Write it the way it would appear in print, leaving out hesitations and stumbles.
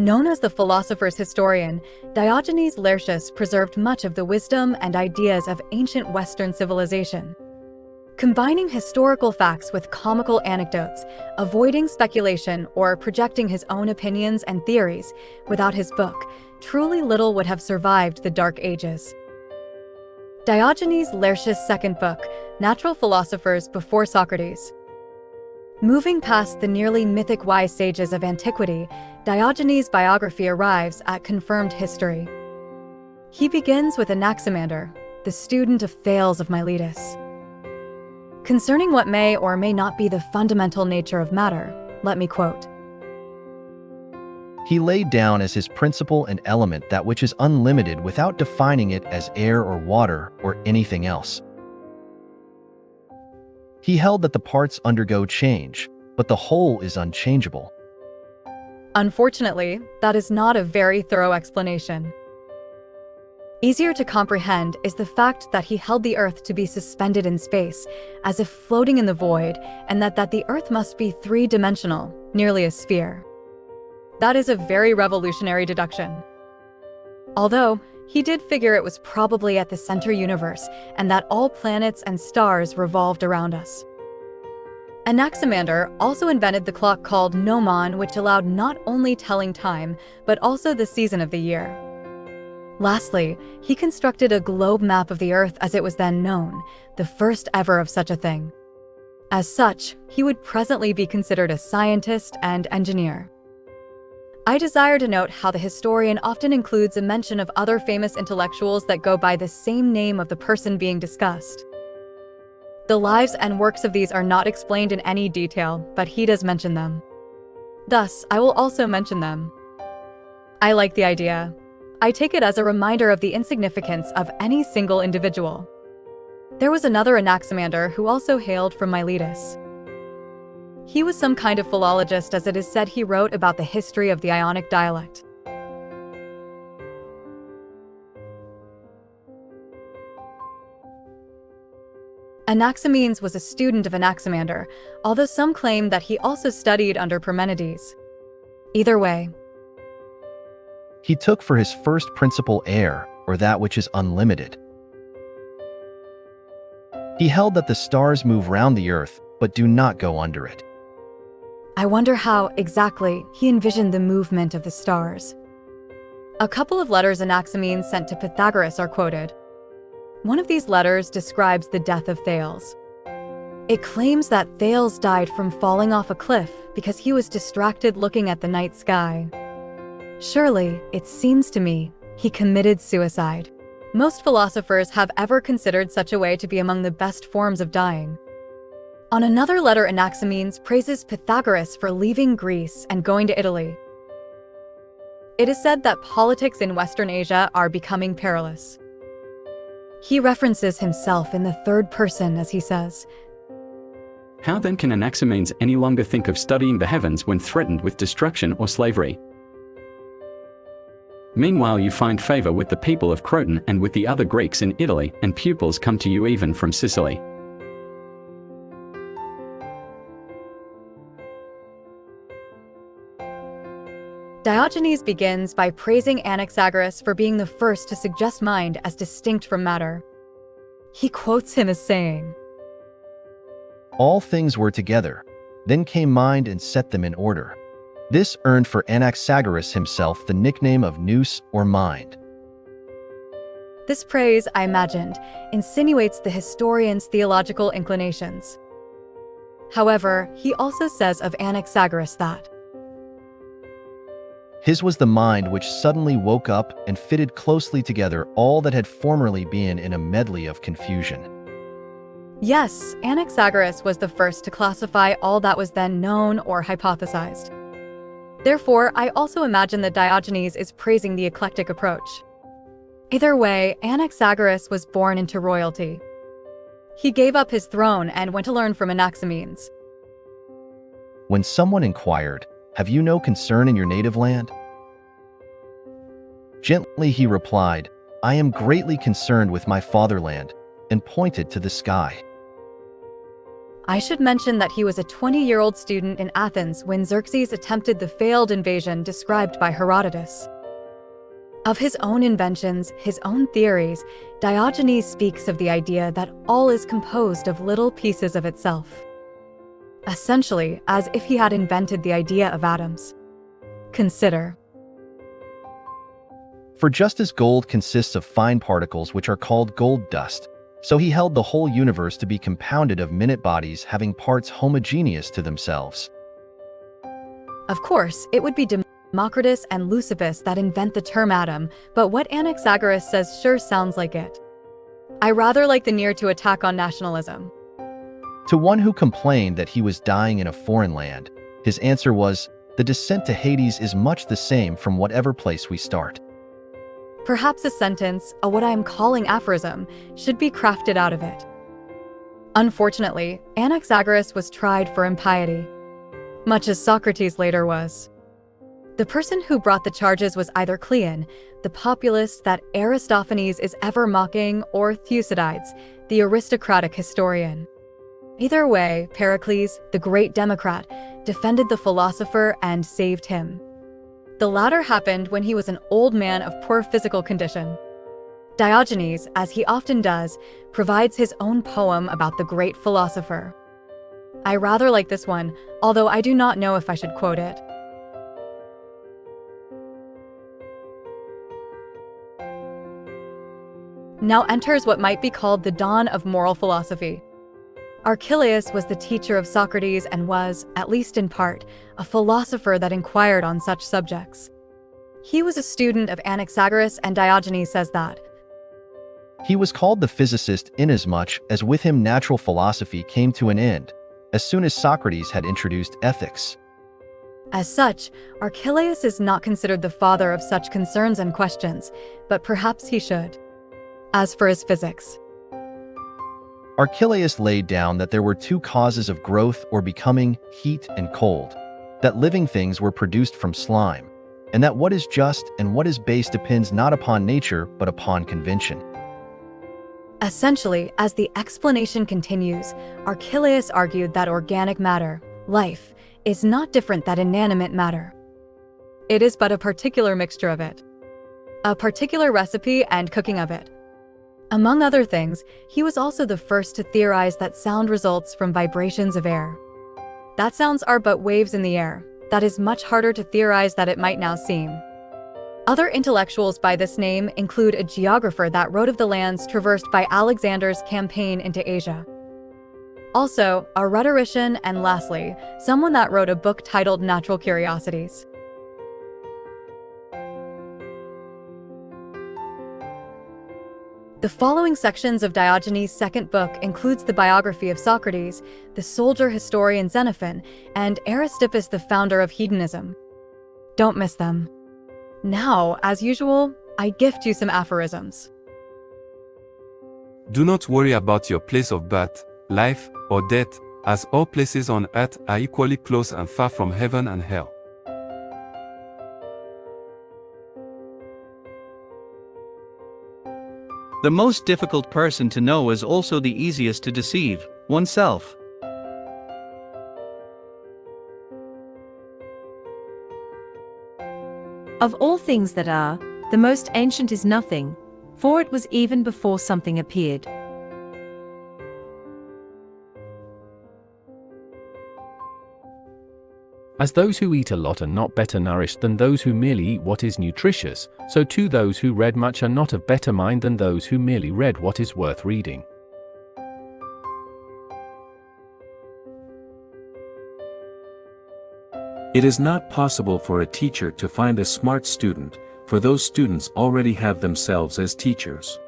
Known as the Philosophers' historian, Diogenes Laertius preserved much of the wisdom and ideas of ancient Western civilization. Combining historical facts with comical anecdotes, avoiding speculation or projecting his own opinions and theories, without his book, truly little would have survived the Dark Ages. Diogenes Laertius' second book, Natural Philosophers Before Socrates. Moving past the nearly mythic wise sages of antiquity, Diogenes' biography arrives at confirmed history. He begins with Anaximander, the student of Thales of Miletus. Concerning what may or may not be the fundamental nature of matter, let me quote. He laid down as his principle and element that which is unlimited without defining it as air or water or anything else. He held that the parts undergo change, but the whole is unchangeable. Unfortunately, that is not a very thorough explanation. Easier to comprehend is the fact that he held the Earth to be suspended in space, as if floating in the void, and that the Earth must be three-dimensional, nearly a sphere. That is a very revolutionary deduction. Although, he did figure it was probably at the center universe, and that all planets and stars revolved around us. Anaximander also invented the clock called gnomon, which allowed not only telling time, but also the season of the year. Lastly, he constructed a globe map of the Earth as it was then known, the first ever of such a thing. As such, he would presently be considered a scientist and engineer. I desire to note how the historian often includes a mention of other famous intellectuals that go by the same name of the person being discussed. The lives and works of these are not explained in any detail, but he does mention them. Thus, I will also mention them. I like the idea. I take it as a reminder of the insignificance of any single individual. There was another Anaximander who also hailed from Miletus. He was some kind of philologist, as it is said he wrote about the history of the Ionic dialect. Anaximenes was a student of Anaximander, although some claim that he also studied under Parmenides. Either way, He took for his first principle air, or that which is unlimited. He held that the stars move round the Earth, but do not go under it. I wonder how, exactly, he envisioned the movement of the stars. A couple of letters Anaximenes sent to Pythagoras are quoted. One of these letters describes the death of Thales. It claims that Thales died from falling off a cliff because he was distracted looking at the night sky. Surely, it seems to me, he committed suicide. Most philosophers have ever considered such a way to be among the best forms of dying. On another letter, Anaximenes praises Pythagoras for leaving Greece and going to Italy. It is said that politics in Western Asia are becoming perilous. He references himself in the third person as he says, How then can Anaximenes any longer think of studying the heavens when threatened with destruction or slavery? Meanwhile you find favor with the people of Croton and with the other Greeks in Italy, and pupils come to you even from Sicily. Diogenes begins by praising Anaxagoras for being the first to suggest mind as distinct from matter. He quotes him as saying, All things were together, then came mind and set them in order. This earned for Anaxagoras himself the nickname of nous, or mind. This praise, I imagined, insinuates the historian's theological inclinations. However, he also says of Anaxagoras that His was the mind which suddenly woke up and fitted closely together all that had formerly been in a medley of confusion. yes, Anaxagoras was the first to classify all that was then known or hypothesized. Therefore, I also imagine that Diogenes is praising the eclectic approach. Either way, Anaxagoras was born into royalty. He gave up his throne and went to learn from Anaximenes. When someone inquired, Have you no concern in your native land? Gently he replied, I am greatly concerned with my fatherland, and pointed to the sky. I should mention that he was a 20-year-old student in Athens when Xerxes attempted the failed invasion described by Herodotus. Of his own inventions, his own theories, Diogenes speaks of the idea that all is composed of little pieces of itself. Essentially, as if he had invented the idea of atoms. Consider. For just as gold consists of fine particles which are called gold dust, so he held the whole universe to be compounded of minute bodies having parts homogeneous to themselves. Of course, it would be Democritus and Leucippus that invent the term atom, but what Anaxagoras says sure sounds like it. I rather like the near to attack on nationalism. To one who complained that he was dying in a foreign land, his answer was, "The descent to Hades is much the same from whatever place we start." Perhaps a sentence, what I am calling aphorism, should be crafted out of it. Unfortunately, Anaxagoras was tried for impiety, much as Socrates later was. The person who brought the charges was either Cleon, the populist that Aristophanes is ever mocking, or Thucydides, the aristocratic historian. Either way, Pericles, the great democrat, defended the philosopher and saved him. The latter happened when he was an old man of poor physical condition. Diogenes, as he often does, provides his own poem about the great philosopher. I rather like this one, although I do not know if I should quote it. Now enters what might be called the dawn of moral philosophy. Archelaus was the teacher of Socrates and was, at least in part, a philosopher that inquired on such subjects. He was a student of Anaxagoras, and Diogenes says that he was called the physicist inasmuch as with him natural philosophy came to an end, as soon as Socrates had introduced ethics. As such, Archelaus is not considered the father of such concerns and questions, but perhaps he should. As for his physics, Archelaus laid down that there were two causes of growth or becoming, heat and cold, that living things were produced from slime, and that what is just and what is base depends not upon nature but upon convention. Essentially, as the explanation continues, Archelaus argued that organic matter, life, is not different than inanimate matter. It is but a particular mixture of it, a particular recipe and cooking of it. Among other things, he was also the first to theorize that sound results from vibrations of air. That sounds are but waves in the air. That is much harder to theorize than it might now seem. Other intellectuals by this name include a geographer that wrote of the lands traversed by Alexander's campaign into Asia. Also, a rhetorician, and lastly, someone that wrote a book titled Natural Curiosities. The following sections of Diogenes' second book includes the biography of Socrates, the soldier historian Xenophon, and Aristippus, the founder of hedonism. Don't miss them. Now, as usual, I gift you some aphorisms. Do not worry about your place of birth, life, or death, as all places on earth are equally close and far from heaven and hell. The most difficult person to know is also the easiest to deceive, oneself. Of all things that are, the most ancient is nothing, for it was even before something appeared. As those who eat a lot are not better nourished than those who merely eat what is nutritious, so too those who read much are not of better mind than those who merely read what is worth reading. It is not possible for a teacher to find a smart student, for those students already have themselves as teachers.